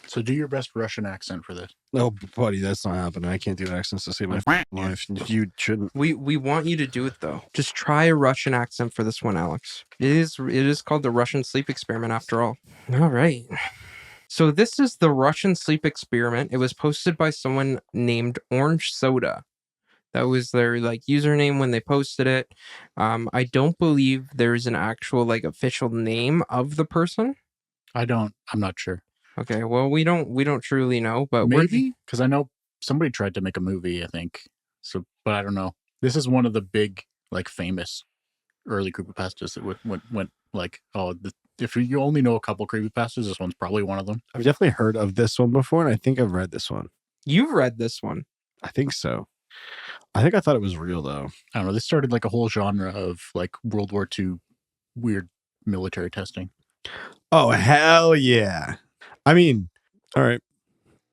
So do your best Russian accent for this. No, buddy, that's not happening. I can't do accents to save my life. You shouldn't. We want you to do it though. Just try a Russian accent for this one, Alex. It is called the Russian sleep experiment after all. All right. So this is the Russian sleep experiment. It was posted by someone named Orange Soda. That was their like username when they posted it. I don't believe there's an actual like official name of the person. I'm not sure. Okay, well we don't truly know, but maybe because I know somebody tried to make a movie, I think. So, but I don't know. This is one of the big, like, famous early creepypastas that went like, if you only know a couple creepypastas, this one's probably one of them. I've definitely heard of this one before, and I think I've read this one. You've read this one? I think so. I thought it was real though. I don't know. This started like a whole genre of like World War II weird military testing. Oh hell yeah! I mean, all right.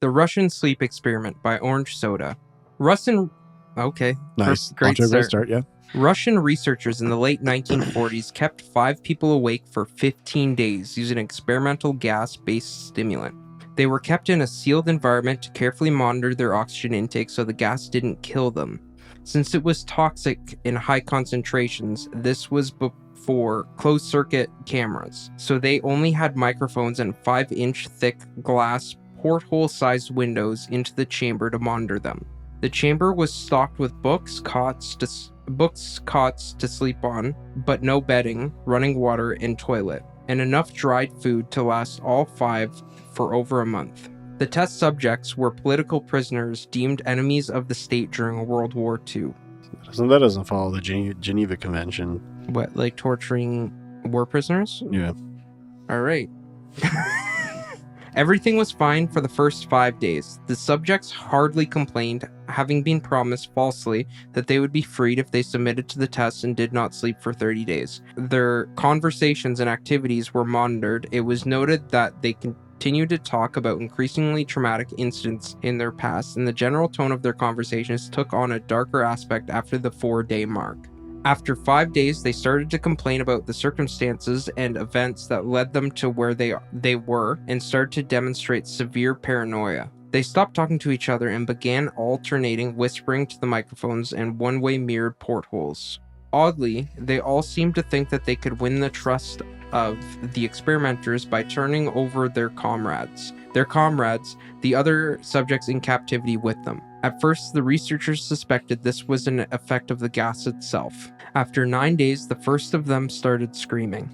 The Russian Sleep Experiment by Orange Soda. Okay. Nice. Great start, yeah. Russian researchers in the late 1940s kept 5 people awake for 15 days using an experimental gas-based stimulant. They were kept in a sealed environment to carefully monitor their oxygen intake so the gas didn't kill them. Since it was toxic in high concentrations, this was before closed-circuit cameras, so they only had microphones and 5-inch thick glass porthole-sized windows into the chamber to monitor them. The chamber was stocked with books, cots to sleep on, but no bedding, running water, and toilet, and enough dried food to last all 5 for over a month. The test subjects were political prisoners deemed enemies of the state during World War II. That doesn't follow the Geneva Convention. What, like torturing war prisoners? Yeah. All right. Everything was fine for the first 5 days. The subjects hardly complained, having been promised falsely that they would be freed if they submitted to the test and did not sleep for 30 days. Their conversations and activities were monitored. It was noted that they continued to talk about increasingly traumatic incidents in their past, and the general tone of their conversations took on a darker aspect after the 4-day mark. After 5 days, they started to complain about the circumstances and events that led them to where they were and started to demonstrate severe paranoia. They stopped talking to each other and began alternating whispering to the microphones and one-way mirrored portholes. Oddly, they all seemed to think that they could win the trust of the experimenters by turning over their comrades, the other subjects in captivity with them. At first, the researchers suspected this was an effect of the gas itself. After 9 days, the first of them started screaming.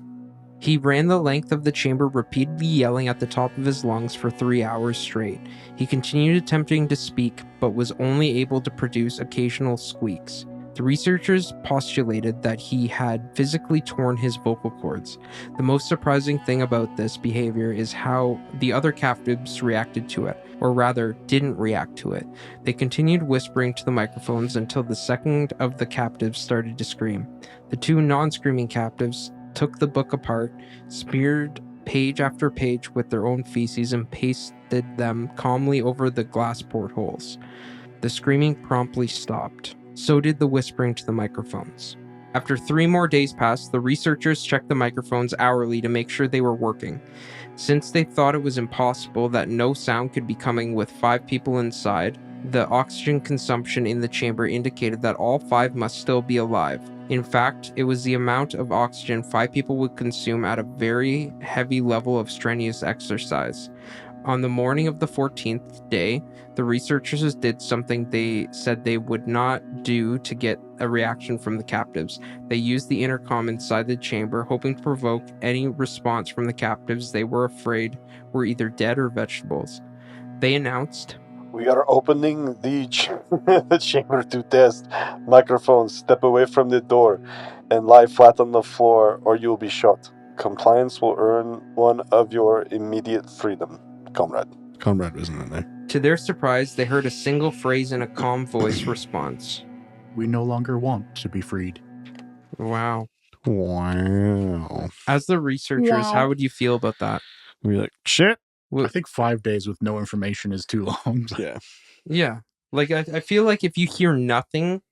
He ran the length of the chamber, repeatedly yelling at the top of his lungs for 3 hours straight. He continued attempting to speak, but was only able to produce occasional squeaks. The researchers postulated that he had physically torn his vocal cords. The most surprising thing about this behavior is how the other captives reacted to it, or rather, didn't react to it. They continued whispering to the microphones until the second of the captives started to scream. The 2 non-screaming captives took the book apart, smeared page after page with their own feces, and pasted them calmly over the glass portholes. The screaming promptly stopped. So did the whispering to the microphones. After 3 more days passed, the researchers checked the microphones hourly to make sure they were working. Since they thought it was impossible that no sound could be coming with 5 people inside, the oxygen consumption in the chamber indicated that all 5 must still be alive. In fact, it was the amount of oxygen 5 people would consume at a very heavy level of strenuous exercise. On the morning of the 14th day, the researchers did something they said they would not do to get a reaction from the captives. They used the intercom inside the chamber, hoping to provoke any response from the captives they were afraid were either dead or vegetables. They announced, "We are opening the chamber to test. Microphones, step away from the door and lie flat on the floor or you'll be shot. Compliance will earn one of your immediate freedom. Comrade." Comrade wasn't in there. To their surprise, they heard a single phrase in a calm voice response. "We no longer want to be freed." Wow. Wow. As the researchers, how would you feel about that? We're like, shit. I think 5 days with no information is too long. Yeah. Yeah. Like, I feel like if you hear nothing,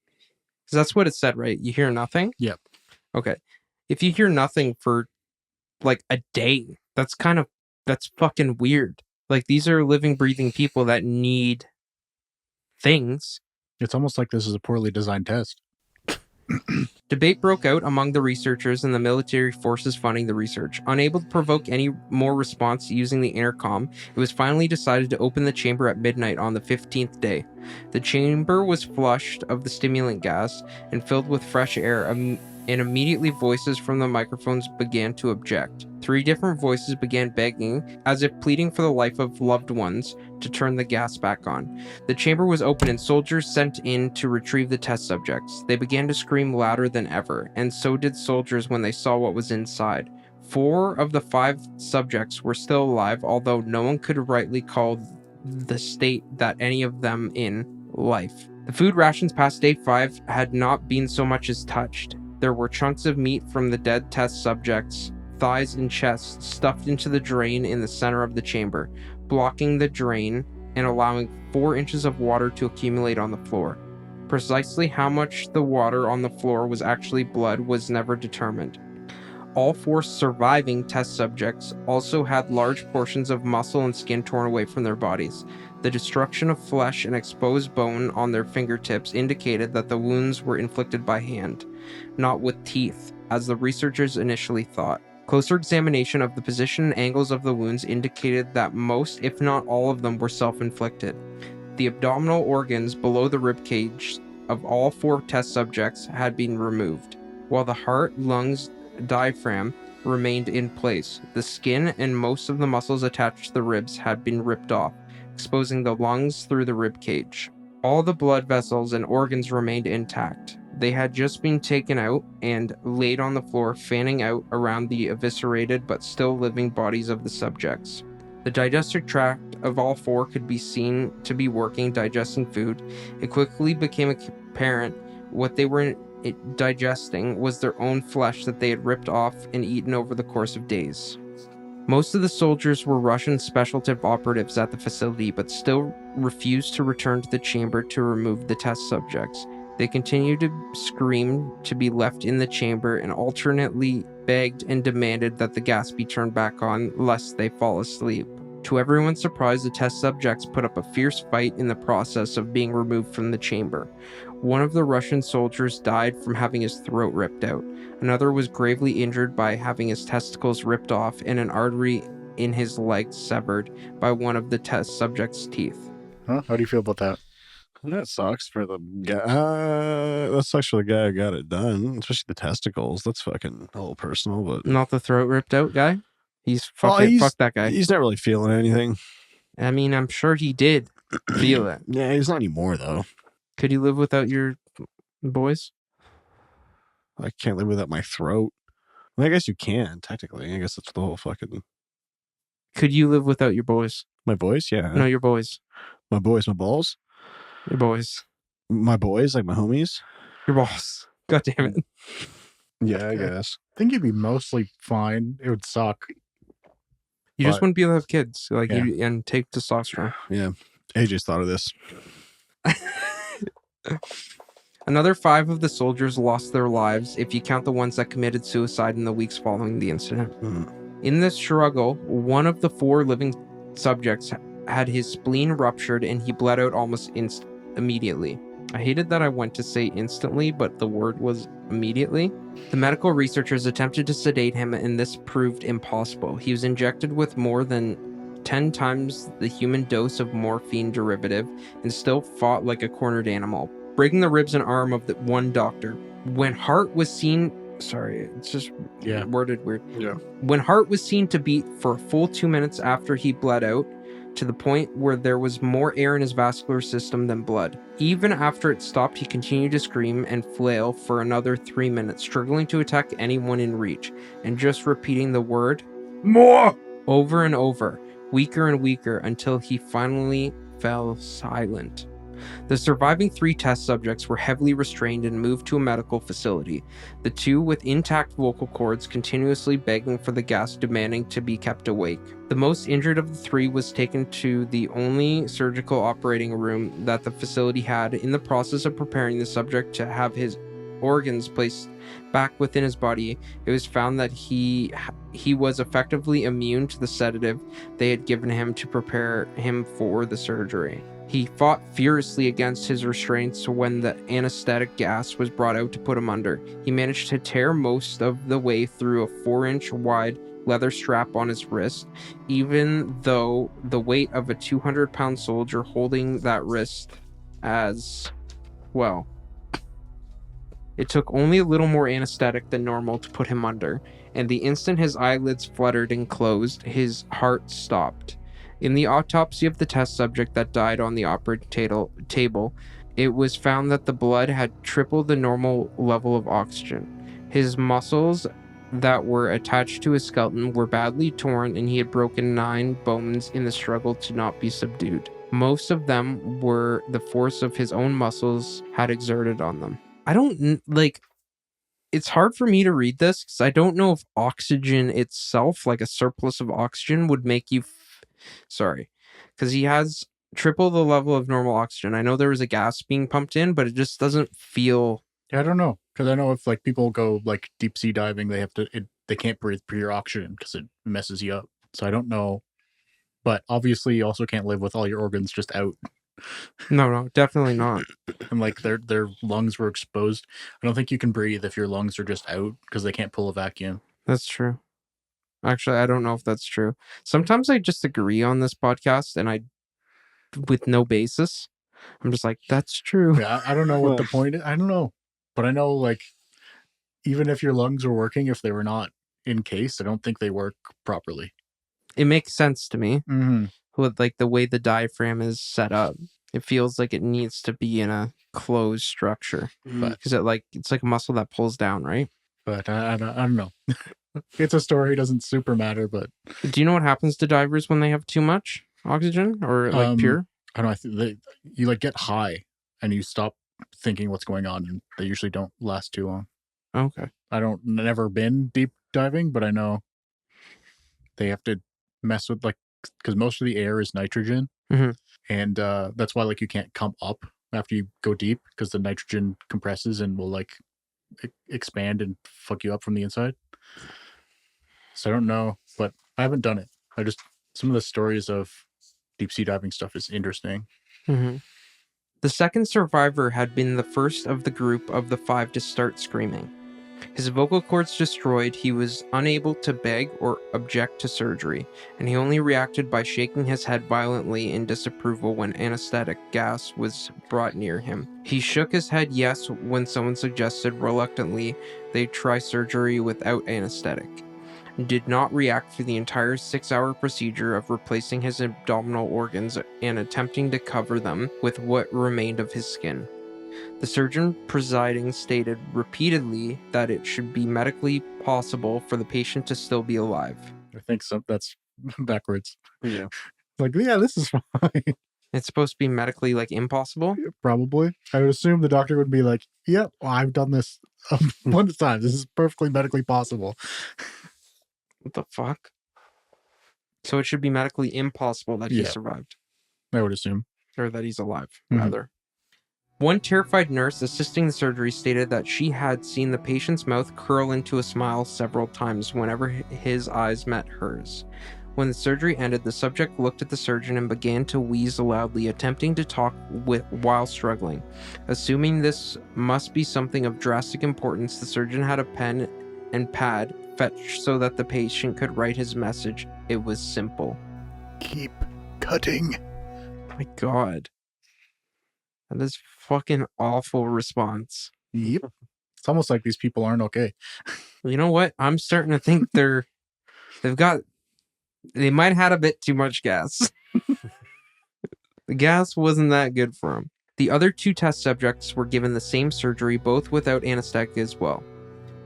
because that's what it said, right? You hear nothing? Yep. Okay. If you hear nothing for like a day, that's fucking weird. Like, these are living, breathing people that need things. It's almost like this is a poorly designed test. Debate broke out among the researchers and the military forces funding the research. Unable to provoke any more response using the intercom, it was finally decided to open the chamber at midnight on the 15th day. The chamber was flushed of the stimulant gas and filled with fresh air, and immediately voices from the microphones began to object. 3 different voices began begging, as if pleading for the life of loved ones, to turn the gas back on. The chamber was open and soldiers sent in to retrieve the test subjects. They began to scream louder than ever, and so did soldiers when they saw what was inside. 4 of the 5 subjects were still alive, although no one could rightly call the state that any of them in life. The food rations past day 5 had not been so much as touched. There were chunks of meat from the dead test subjects, thighs and chests stuffed into the drain in the center of the chamber, blocking the drain and allowing 4 inches of water to accumulate on the floor. Precisely how much the water on the floor was actually blood was never determined. All 4 surviving test subjects also had large portions of muscle and skin torn away from their bodies. The destruction of flesh and exposed bone on their fingertips indicated that the wounds were inflicted by hand, not with teeth, as the researchers initially thought. Closer examination of the position and angles of the wounds indicated that most, if not all of them, were self-inflicted. The abdominal organs below the ribcage of all 4 test subjects had been removed, while the heart, lungs, diaphragm remained in place. The skin and most of the muscles attached to the ribs had been ripped off, exposing the lungs through the ribcage. All the blood vessels and organs remained intact. They had just been taken out and laid on the floor, fanning out around the eviscerated but still living bodies of the subjects. The digestive tract of all 4 could be seen to be working, digesting food. It quickly became apparent what they were digesting was their own flesh that they had ripped off and eaten over the course of days. Most of the soldiers were Russian specialty operatives at the facility, but still refused to return to the chamber to remove the test subjects. They continued to scream to be left in the chamber and alternately begged and demanded that the gas be turned back on lest they fall asleep. To everyone's surprise, the test subjects put up a fierce fight in the process of being removed from the chamber. One of the Russian soldiers died from having his throat ripped out. Another was gravely injured by having his testicles ripped off and an artery in his leg severed by one of the test subjects' teeth. Huh? How do you feel about that? That sucks for the guy. That sucks for the guy who got it done, especially the testicles. That's fucking a little personal, but Not the throat ripped out guy? Fuck that guy. He's not really feeling anything. I mean, I'm sure he did feel it. Yeah, he's not anymore though. Could you live without your boys? I can't live without my throat. Well, I guess you can technically. I guess that's the whole fucking. Could you live without your boys? My boys, yeah. No, your boys. My boys, my balls. Your boys. My boys, like my homies. Your balls. God damn it. Yeah, I guess. I think you'd be mostly fine. It would suck. You just But- wouldn't be able to have kids, like Yeah. and take testosterone. Yeah. AJ's thought of this. Another 5 of the soldiers lost their lives, if you count the ones that committed suicide in the weeks following the incident. In this struggle, one of the 4 living subjects had his spleen ruptured and he bled out almost immediately. I hated that I went to say instantly, but the word was immediately. The medical researchers attempted to sedate him, and this proved impossible. He was injected with more than 10 times the human dose of morphine derivative and still fought like a cornered animal, breaking the ribs and arm of the one doctor. When heart was seen... Sorry, it's just worded weird. Yeah. When heart was seen to beat for a full 2 minutes after he bled out, to the point where there was more air in his vascular system than blood. Even after it stopped, he continued to scream and flail for another 3 minutes, struggling to attack anyone in reach, and just repeating the word, "More!" over and over, weaker and weaker, until he finally fell silent. The surviving 3 test subjects were heavily restrained and moved to a medical facility, the 2 with intact vocal cords continuously begging for the gas, demanding to be kept awake. The most injured of the 3 was taken to the only surgical operating room that the facility had, in the process of preparing the subject to have his organs placed back within his body, it was found that he was effectively immune to the sedative they had given him to prepare him for the surgery. He fought furiously against his restraints when the anesthetic gas was brought out to put him under. He managed to tear most of the way through a 4-inch wide leather strap on his wrist, even though the weight of a 200-pound soldier holding that wrist as well. It took only a little more anesthetic than normal to put him under, and the instant his eyelids fluttered and closed, his heart stopped. In the autopsy of the test subject that died on the operating table, it was found that the blood had tripled the normal level of oxygen. His muscles that were attached to his skeleton were badly torn, and he had broken 9 bones in the struggle to not be subdued. Most of them were the force of his own muscles had exerted on them. I don't, like, it's hard for me to read this because I don't know if oxygen itself, like a surplus of oxygen, would make you... Sorry. Because he has triple the level of normal oxygen. I know there was a gas being pumped in, but it just doesn't feel... Yeah, I don't know. Because I know if like people go like deep sea diving, they have to, they can't breathe pure oxygen because it messes you up. So I don't know. But obviously you also can't live with all your organs just out. No, definitely not. And like their lungs were exposed. I don't think you can breathe if your lungs are just out because they can't pull a vacuum. That's true. Actually, I don't know if that's true. Sometimes I just agree on this podcast and I, with no basis, I'm just like, that's true. Yeah, I don't know what the point is. I don't know. But I know like even if your lungs were working, if they were not encased, I don't think they work properly. It makes sense to me Mm-hmm. with like the way the diaphragm is set up. It feels like it needs to be in a closed structure, But because it's like a muscle that pulls down, right? But I don't know. It's a story, doesn't super matter, but Do you know what happens to divers when they have too much oxygen or like pure? I don't know. You like get high and you stop thinking what's going on, and they usually don't last too long. Okay. Never been deep diving, but I know they have to mess with like, because most of the air is nitrogen, Mhm. and that's why like you can't come up after you go deep because the nitrogen compresses and will like expand and fuck you up from the inside. So I don't know, but I haven't done it. Some of the stories of deep sea diving stuff is interesting. Mm-hmm. The second survivor had been the first of the group of the 5 to start screaming. His vocal cords destroyed, he was unable to beg or object to surgery, and he only reacted by shaking his head violently in disapproval when anesthetic gas was brought near him. He shook his head yes when someone suggested reluctantly they try surgery without anesthetic. Did not react for the entire 6-hour procedure of replacing his abdominal organs and attempting to cover them with what remained of his skin. The surgeon presiding stated repeatedly that it should be medically possible for the patient to still be alive. I think that's backwards. Yeah. Like, yeah, this is fine. It's supposed to be medically like impossible? Probably. I would assume the doctor would be like, yep, I've done this a bunch of times. This is perfectly medically possible. What the fuck? So it should be medically impossible that he Yeah. survived. I would assume. Or that he's alive, Mhm. rather. One terrified nurse assisting the surgery stated that she had seen the patient's mouth curl into a smile several times whenever his eyes met hers. When the surgery ended, the subject looked at the surgeon and began to wheeze loudly, attempting to talk while struggling. Assuming this must be something of drastic importance, the surgeon had a pen and pad fetched so that the patient could write his message. It was simple. Keep cutting. My God. That is fucking awful response. Yep. It's almost like these people aren't okay. You know what? I'm starting to think they might have had a bit too much gas. The gas wasn't that good for them. The other 2 test subjects were given the same surgery, both without anesthetic as well,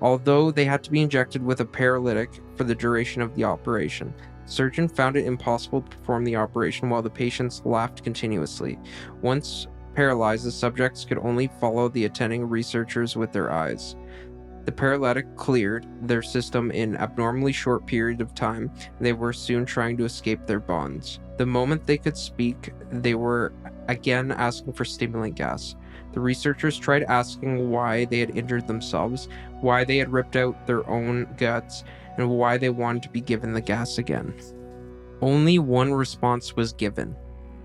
although they had to be injected with a paralytic for the duration of the operation. The surgeon found it impossible to perform the operation while the patients laughed continuously. Once paralyzed, the subjects could only follow the attending researchers with their eyes. The paralytic cleared their system in abnormally short period of time, and they were soon trying to escape their bonds. The moment they could speak, they were again asking for stimulant gas. The researchers tried asking why they had injured themselves, why they had ripped out their own guts, and why they wanted to be given the gas again. Only one response was given.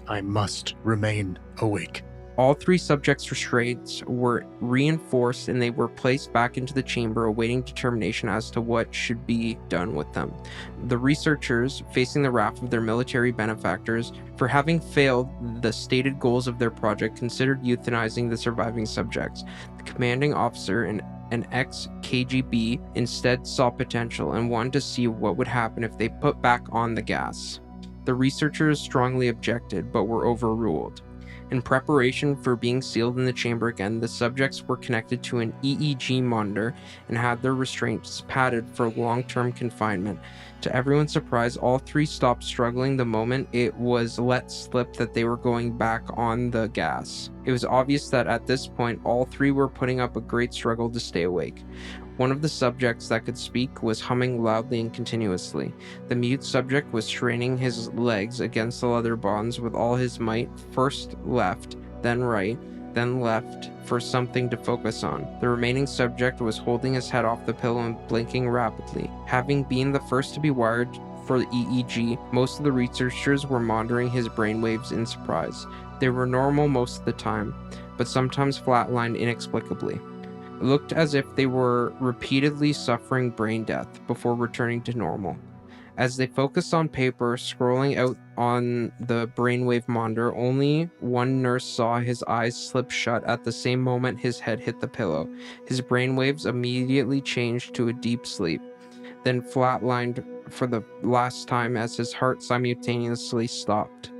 I must remain awake. All 3 subjects' restraints were reinforced and they were placed back into the chamber awaiting determination as to what should be done with them. The researchers, facing the wrath of their military benefactors for having failed the stated goals of their project, considered euthanizing the surviving subjects. The commanding officer, an ex-KGB, instead saw potential and wanted to see what would happen if they put back on the gas. The researchers strongly objected, but were overruled. In preparation for being sealed in the chamber again, the subjects were connected to an EEG monitor and had their restraints padded for long-term confinement. To everyone's surprise, all 3 stopped struggling the moment it was let slip that they were going back on the gas. It was obvious that at this point, all 3 were putting up a great struggle to stay awake. One of the subjects that could speak was humming loudly and continuously. The mute subject was straining his legs against the leather bonds with all his might, first left, then right, then left, for something to focus on. The remaining subject was holding his head off the pillow and blinking rapidly. Having been the first to be wired for the EEG, most of the researchers were monitoring his brainwaves in surprise. They were normal most of the time, but sometimes flatlined inexplicably. It looked as if they were repeatedly suffering brain death before returning to normal. As they focused on paper, scrolling out on the brainwave monitor, only one nurse saw his eyes slip shut at the same moment his head hit the pillow. His brainwaves immediately changed to a deep sleep, then flatlined for the last time as his heart simultaneously stopped.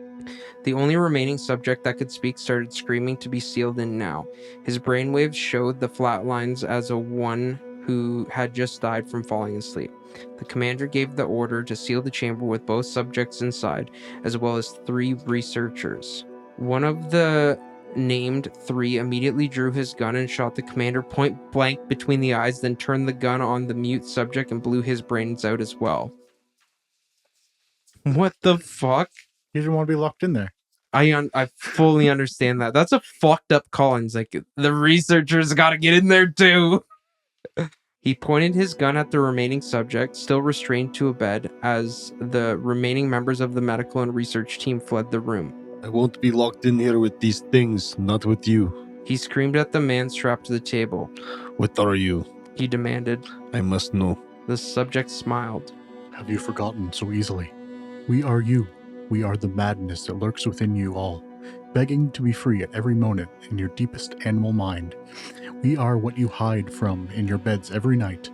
The only remaining subject that could speak started screaming to be sealed in now. His brainwaves showed the flatlines as a one who had just died from falling asleep. The commander gave the order to seal the chamber with both subjects inside, as well as 3 researchers. One of the named 3 immediately drew his gun and shot the commander point blank between the eyes, then turned the gun on the mute subject and blew his brains out as well. What the fuck? He didn't want to be locked in there. I fully understand that. That's a fucked up call. And he's like, the researchers got to get in there too. He pointed his gun at the remaining subject, still restrained to a bed, as the remaining members of the medical and research team fled the room. I won't be locked in here with these things, not with you. He screamed at the man strapped to the table. What are you? He demanded. I must know. The subject smiled. Have you forgotten so easily? We are you. We are the madness that lurks within you all, begging to be free at every moment in your deepest animal mind. We are what you hide from in your beds every night.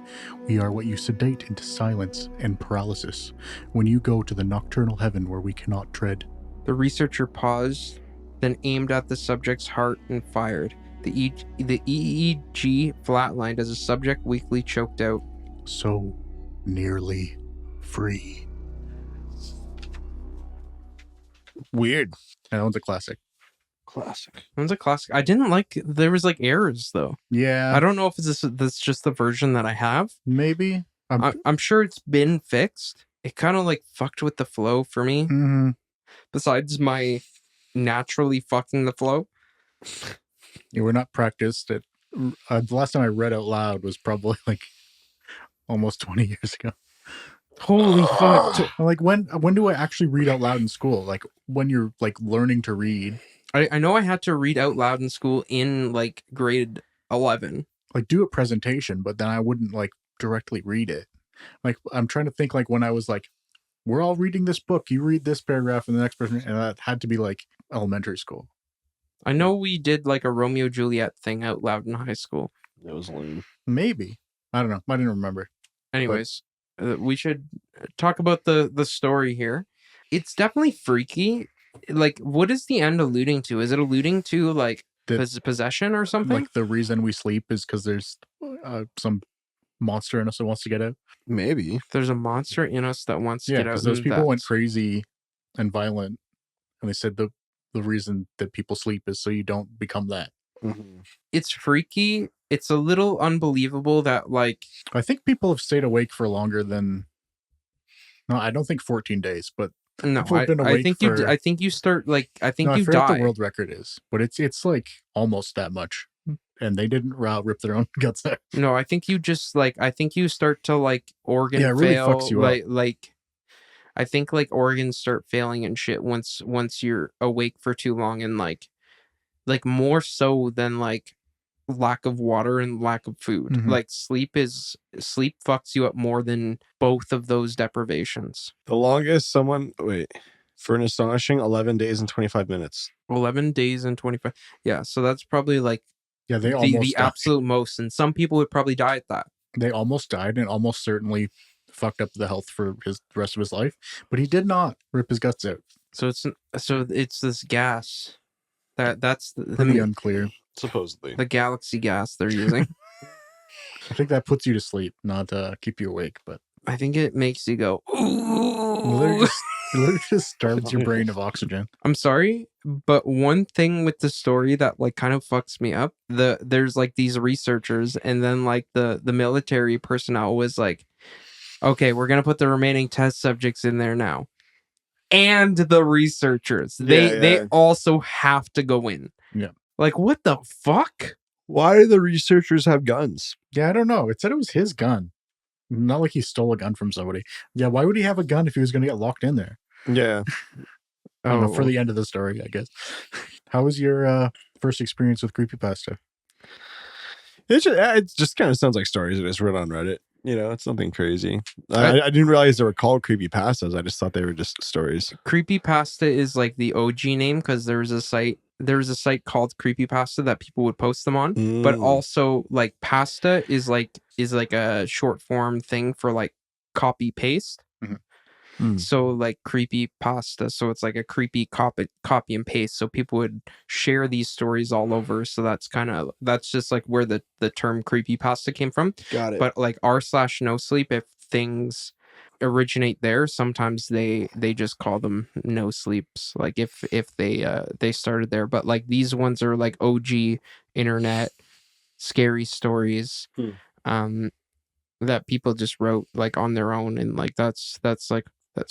We are what you sedate into silence and paralysis when you go to the nocturnal heaven where we cannot tread. The researcher paused, then aimed at the subject's heart and fired. The EEG flatlined as the subject weakly choked out. So nearly free. Weird. That one's a classic. Classic. That one's a classic. I didn't like, there was like errors though. Yeah. I don't know if that's just the version that I have. Maybe. I'm sure it's been fixed. It kind of like fucked with the flow for me. Mm-hmm. Besides my naturally fucking the flow. Yeah, we're not practiced at. The last time I read out loud was probably like almost 20 years ago. Holy fuck. Like when do I actually read out loud in school? Like when you're like learning to read. I know I had to read out loud in school in like grade 11. Like do a presentation, but then I wouldn't like directly read it. Like I'm trying to think like when I was like, we're all reading this book. You read this paragraph and the next person, and that had to be like elementary school. I know we did like a Romeo Juliet thing out loud in high school. That was lame. Maybe. I don't know. I didn't remember. Anyways, we should talk about the story here. It's definitely freaky. Like, what is the end alluding to? Is it alluding to like possession or something? Like the reason we sleep is because there's some monster in us that wants to get out. Maybe. There's a monster in us that wants to get out. Because those people went crazy and violent, and they said the reason that people sleep is so you don't become that. Mm-hmm. It's freaky. It's a little unbelievable that like I think people have stayed awake for longer than. No, I don't think 14 days, but No, People have been I awake think for. I think you start like I think No, I you forget what die. the world record is, but it's like almost that much, and they didn't rip their own guts out. No, I think you just like I think you start to like organ Yeah, it really fail fucks you up. like I think like organs start failing and shit once you're awake for too long, and like more so than like lack of water and lack of food. Mhm. Like sleep fucks you up more than both of those deprivations. The longest someone for an astonishing 11 days and 25 minutes. 11 days and 25. Yeah, so that's probably like Yeah, they the almost died. absolute most, and some people would probably die at that. They almost died and almost certainly fucked up the health for the rest of his life, but he did not rip his guts out. So it's this gas that's Pretty unclear. Supposedly. the galaxy gas they're using. I think that puts you to sleep, not keep you awake, but I think it makes you go, it literally just starves your brain of oxygen. I'm sorry, but one thing with the story that like kind of fucks me up, there's like these researchers, and then like the military personnel was like, okay, we're gonna put the remaining test subjects in there now. And the researchers, they also have to go in. Yeah. Like, what the fuck? Why do the researchers have guns? Yeah, I don't know. It said it was his gun. Not like he stole a gun from somebody. Yeah, why would he have a gun if he was going to get locked in there? Yeah. I don't know, for the end of the story, I guess. How was your first experience with Creepypasta? It just kind of sounds like stories that is read on Reddit. You know, it's nothing crazy. I didn't realize they were called creepypastas. I just thought they were just stories. Creepypasta is like the OG name because there was a site called Creepypasta that people would post them on. But also like pasta is like a short form thing for like copy paste. So like creepypasta, so it's like a creepy copy and paste. So people would share these stories all over. So that's just like where the term creepypasta came from. Got it. But like r/no sleep, if things originate there, sometimes they just call them no sleeps. Like if they started there, but like these ones are like OG internet scary stories. That people just wrote like on their own, and like that's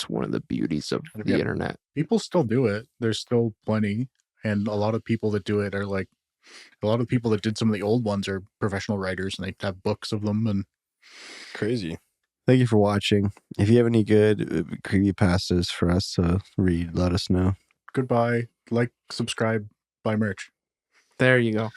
one of the beauties of the internet. People still do it. There's still plenty, and a lot of people that do it are like a lot of people that did some of the old ones are professional writers, and they have books of them. And crazy. Thank you for watching. If you have any good creepypastas for us to read, let us know. Goodbye. Like, subscribe, buy merch. There you go.